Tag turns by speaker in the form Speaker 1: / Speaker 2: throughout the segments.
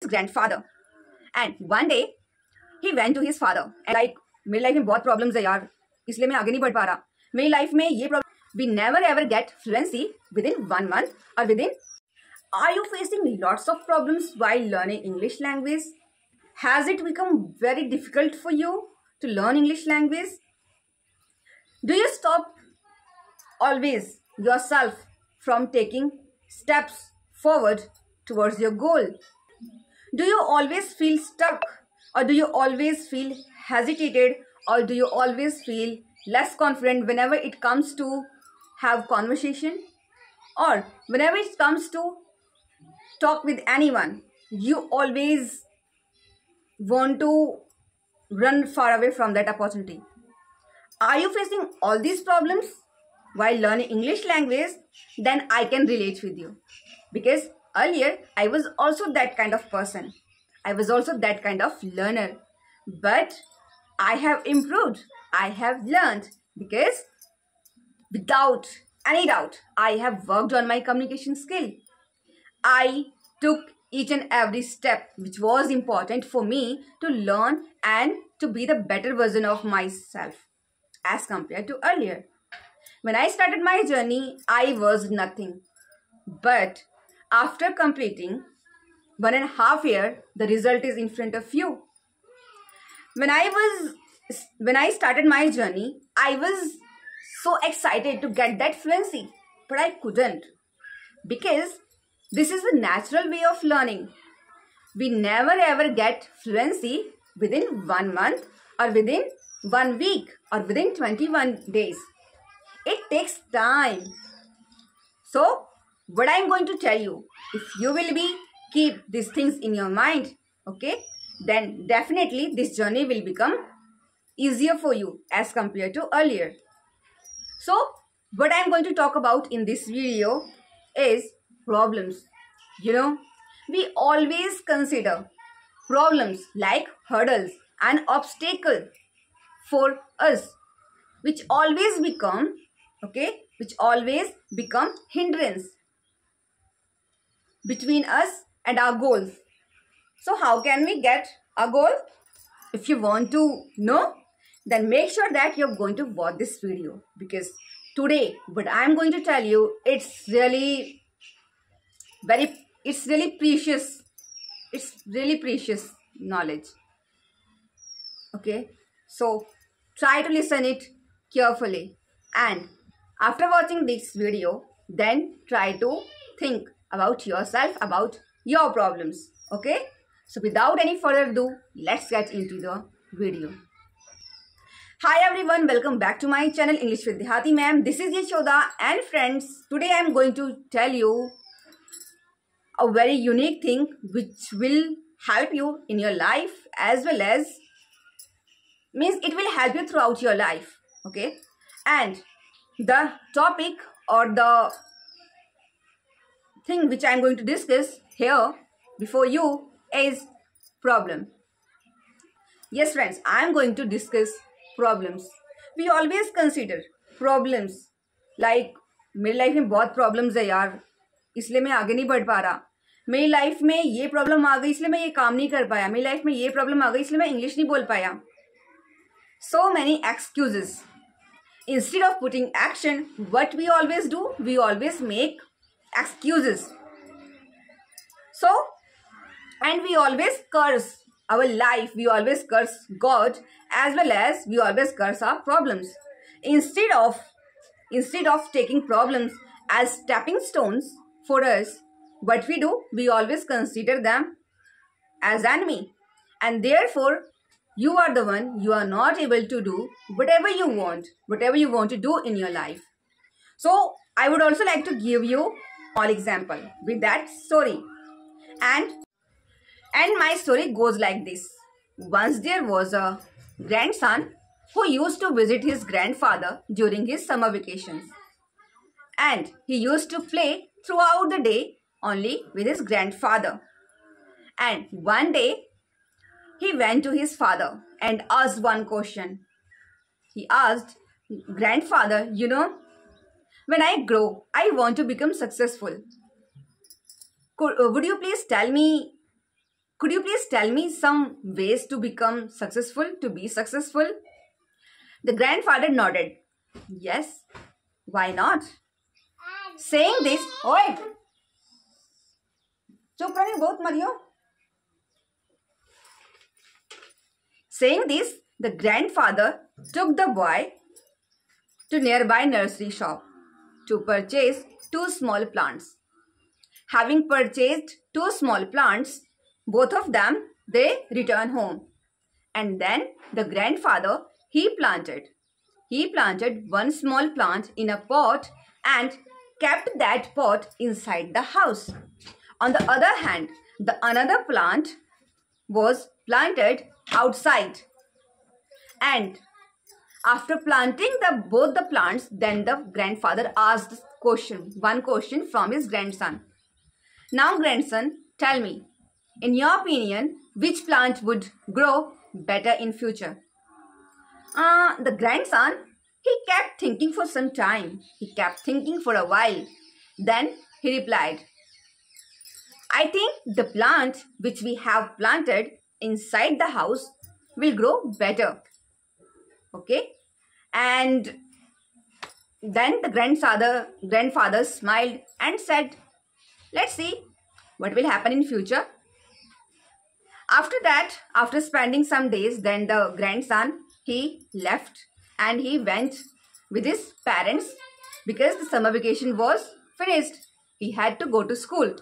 Speaker 1: grandfather. And one day he went to his father and like, मेरी life में बहुत problems है यार, इसलिए मैं आगे नहीं बढ़ पा रहा. मेरी लाइफ में ये problem. We never ever get fluency within 1 month or within. Are you facing lots of problems while learning English language? Has it become very difficult for you to learn English language? Do you stop always yourself from taking steps forward towards your goal? Do you always feel stuck, or do you always feel hesitated, or do you always feel less confident whenever it comes to have conversation, or whenever it comes to talk with anyone? You always want to run far away from that opportunity. Are you facing all these problems while learning English language? Then I can relate with you, because earlier I was also that kind of person. I was also that kind of learner, but I have improved. I have learned, because without any doubt I have worked on my communication skill. I took each and every step which was important for me to learn and to be the better version of myself as compared to earlier. When I started my journey, I was nothing. But after completing 1.5 years, the result is in front of you. When I started my journey, I was so excited to get that fluency, but I couldn't, because this is the natural way of learning. We never ever get fluency within 1 month or within 1 week or within 21 days. It takes time. So what I'm going to tell you, if you will keep these things in your mind, okay, then definitely this journey will become easier for you as compared to earlier. So what I'm going to talk about in this video is problems. You know, we always consider problems like hurdles and obstacles for us, which always become hindrance between us and our goals. So how can we get a goal? If you want to know, then make sure that you're going to watch this video, because today what I'm going to tell you, it's really precious. It's really precious knowledge. Okay, so try to listen it carefully, and after watching this video, then try to think about yourself, about your problems. Okay, so without any further ado, let's get into the video. Hi everyone, welcome back to my channel English with Dehati ma'am. This is Yashoda, and friends, today I am going to tell you a very unique thing which will help you in your life, as well as means it will help you throughout your life. Okay, and the topic or the thing which I am going to discuss here before you is problem. Yes friends, I am going to discuss problems. We always consider problems like, मेरी life में बहुत problems है यार, इसलिए मैं आगे नहीं बढ़ पा रहा. मेरी लाइफ में ये प्रॉब्लम आ गई, इसलिए मैं ये काम नहीं कर पाया. मेरी लाइफ में ये प्रॉब्लम आ गई, इसलिए मैं इंग्लिश नहीं बोल पाया. So many excuses. Instead of putting action, what we always do, we always make excuses. So, and we always curse our life, we always curse God, as well as we always curse our problems. Instead of taking problems as stepping stones for us, what we do, we always consider them as enemy, and therefore you are the one, you are not able to do whatever you want to do in your life. So I would also like to give you a small example with that story, and my story goes like this. Once there was a grandson who used to visit his grandfather during his summer vacations, and he used to play throughout the day only with his grandfather. And one day he went to his father and asked one question. He asked, "Grandfather, you know, when I grow, I want to become successful. Would you please tell me Could you please tell me some ways to become successful, to be successful? The grandfather nodded. Yes, why not? Saying this, Oi! चुप रही बहुत मरियो. Saying this, the grandfather took the boy to nearby nursery shop to purchase 2 small plants. Having purchased 2 small plants, both of them, they returned home. And then the grandfather, he planted 1 small plant in a pot and kept that pot inside the house. On the other hand, the another plant was planted outside. And after planting both the plants, then the grandfather asked one question from his grandson. Now, grandson, tell me, in your opinion, which plant would grow better in future? The grandson, he kept thinking for some time. He kept thinking for a while. Then he replied, I think the plant which we have planted inside the house will grow better. Okay? And then the grandfather smiled and said, let's see what will happen in future. After that, after spending some days, then the grandson, he left and he went with his parents because the summer vacation was finished. He had to go to school.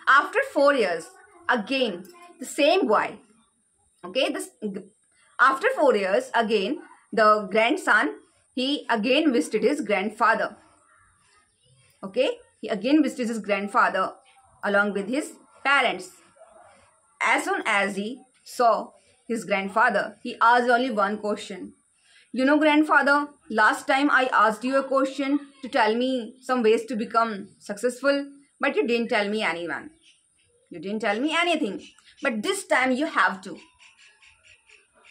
Speaker 1: After 4 years, again, the same boy, okay, after 4 years, again, the grandson, he again visited his grandfather. Okay, he again visited his grandfather along with his parents. As soon as he saw his grandfather, he asked only one question. You know, grandfather, last time I asked you a question to tell me some ways to become successful, but you didn't tell me anyone. You didn't tell me anything. But this time you have to.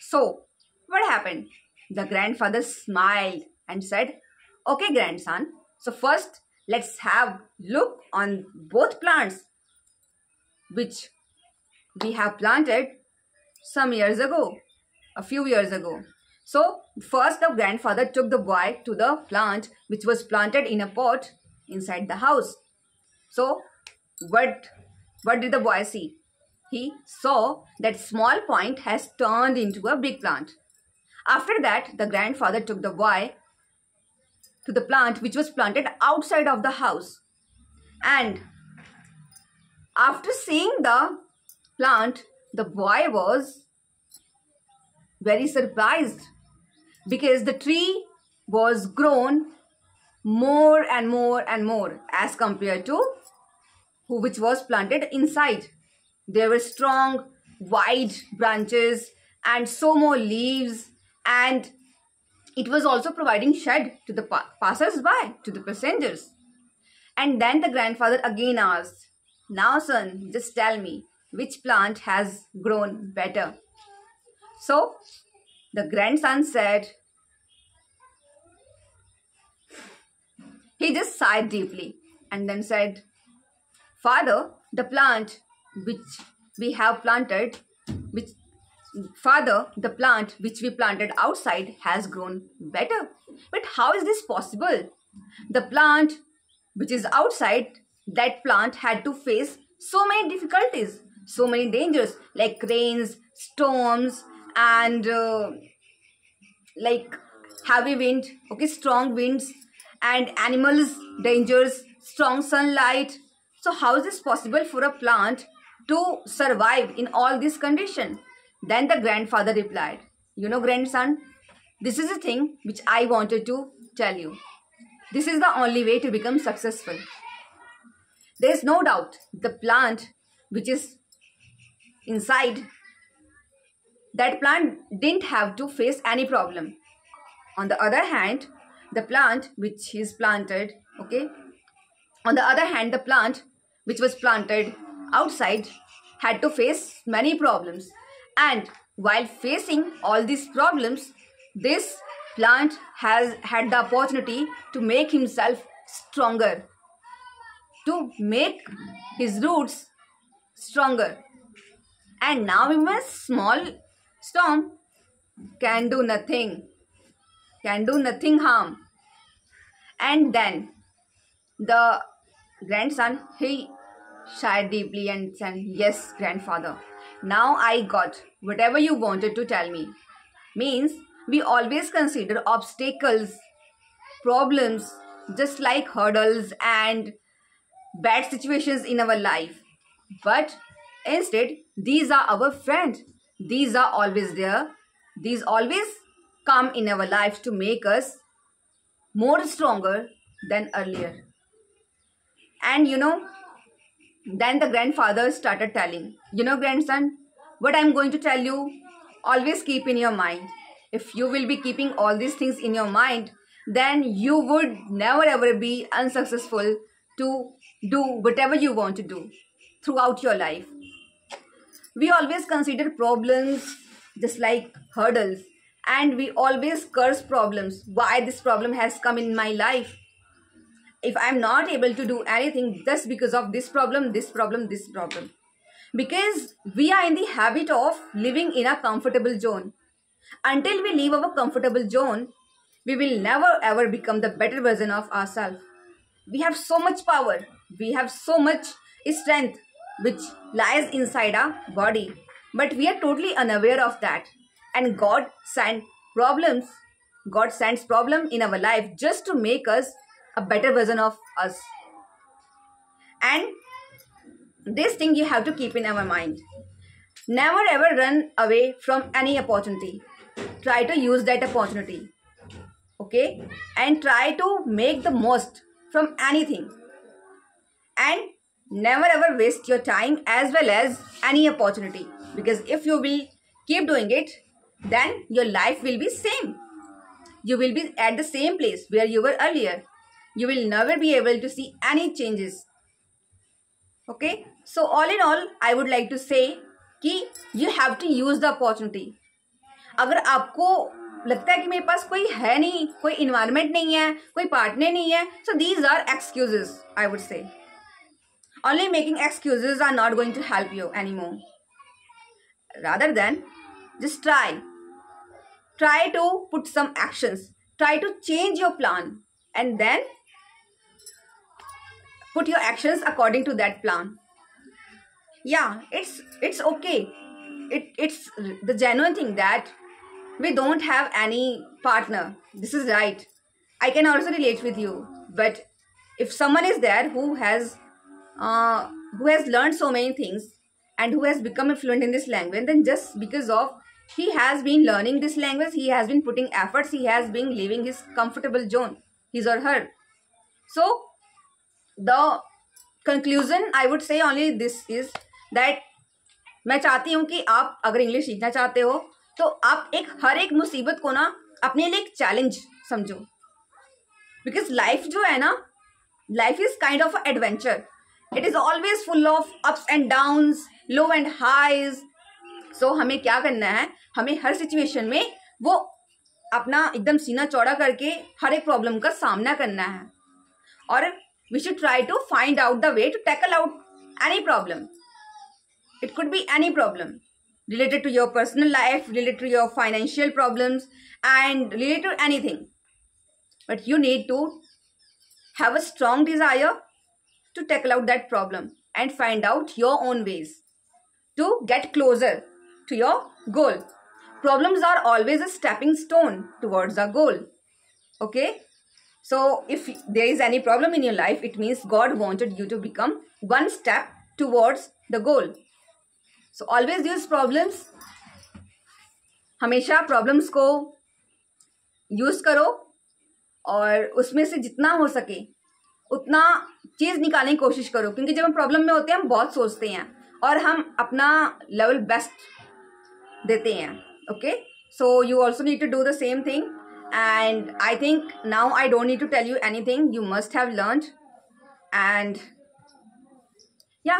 Speaker 1: So, what happened? The grandfather smiled and said, okay, grandson. So first, let's have look on both plants which we have planted some years ago, a few years ago. So first the grandfather took the boy to the plant which was planted in a pot inside the house. So what did the boy see? He saw that small point has turned into a big plant. After that, the grandfather took the boy to the plant which was planted outside of the house. And after seeing the plant, the boy was very surprised because the tree was grown more and more and more as compared to which was planted inside. There were strong, wide branches and so more leaves, and it was also providing shade to the passers-by, to the passengers. And then the grandfather again asked, now son, just tell me, which plant has grown better? So the grandson said, he just sighed deeply and then said, Father, the plant which we planted outside has grown better. But how is this possible? The plant which is outside, that plant had to face so many difficulties, so many dangers like rains, storms, and like heavy wind, okay, strong winds, and animals, dangers, strong sunlight. So how is this possible for a plant to survive in all these conditions? Then the grandfather replied, you know, grandson, this is a thing which I wanted to tell you. This is the only way to become successful. There is no doubt the plant which is inside, that plant didn't have to face any problem. On the other hand, the plant which is planted, okay, on the other hand, the plant which was planted outside had to face many problems. And while facing all these problems, this plant has had the opportunity to make himself stronger, to make his roots stronger. And now even a small storm can do nothing, harm. And then the grandson, he sighed deeply and said, "Yes, grandfather, now I got whatever you wanted to tell me." Means we always consider obstacles, problems, just like hurdles and bad situations in our life. But instead, these are our friends. These are always there. These always come in our lives to make us more stronger than earlier. And then the grandfather started telling, grandson, what I'm going to tell you, always keep in your mind. If you will be keeping all these things in your mind, then you would never ever be unsuccessful to do whatever you want to do throughout your life. We always consider problems just like hurdles, and we always curse problems. Why this problem has come in my life? If I'm not able to do anything, just because of this problem, this problem, this problem. Because we are in the habit of living in a comfortable zone. Until we leave our comfortable zone, we will never ever become the better version of ourselves. We have so much power. We have so much strength which lies inside our body. But we are totally unaware of that. And God sends problems. God sends problem in our life just to make us a better version of us. And this thing you have to keep in our mind. Never ever run away from any opportunity. Try to use that opportunity. Okay? And try to make the most from anything. And never ever waste your time as well as any opportunity. Because if you will keep doing it, then your life will be same. You will be at the same place where you were earlier. You will never be able to see any changes. Okay? So all in all, I would like to say कि you have to use the opportunity. अगर आपको लगता है कि मेरे पास कोई है नहीं, कोई इन्वायरमेंट नहीं है, कोई पार्टनर नहीं है, so these are excuses, I would say. Only making excuses are not going to help you anymore. Rather than just try to put some actions, try to change your plan, and then put your actions according to that plan. Yeah, it's okay. It's the genuine thing that we don't have any partner. This is right. I can also relate with you. But if someone is there who has learned so many things and who has become fluent in this language, then just because of he has been learning this language, he has been putting efforts, he has been leaving his comfortable zone, his or her. So the conclusion I would say only this is that मैं चाहती हूँ कि आप अगर English सीखना चाहते हो तो आप हर एक मुसीबत को ना अपने लिए एक चैलेंज समझो. बिकॉज लाइफ जो है ना, life is kind of adventure. It is always full of ups and downs, low and highs. So हमें क्या करना है, हमें हर सिचुएशन में वो अपना एकदम सीना चौड़ा करके हर एक प्रॉब्लम का सामना करना है. और we should try to find out the way to tackle out any problem. It could be any problem related to your personal life, related to your financial problems, and related to anything. But you need to have a strong desire to tackle out that problem and find out your own ways to get closer to your goal. Problems are always a stepping stone towards a goal. Okay? So if there is any problem in your life, it means God wanted you to become one step towards the goal. So always use problems. हमेशा problems को use करो और उसमें से जितना हो सके उतना चीज़ निकालने की कोशिश करो. क्योंकि जब हम प्रॉब्लम में होते हैं हम बहुत सोचते हैं और हम अपना लेवल बेस्ट देते हैं. Okay, so you also need to do the same thing. And I think now I don't need to tell you anything. You must have learned. And या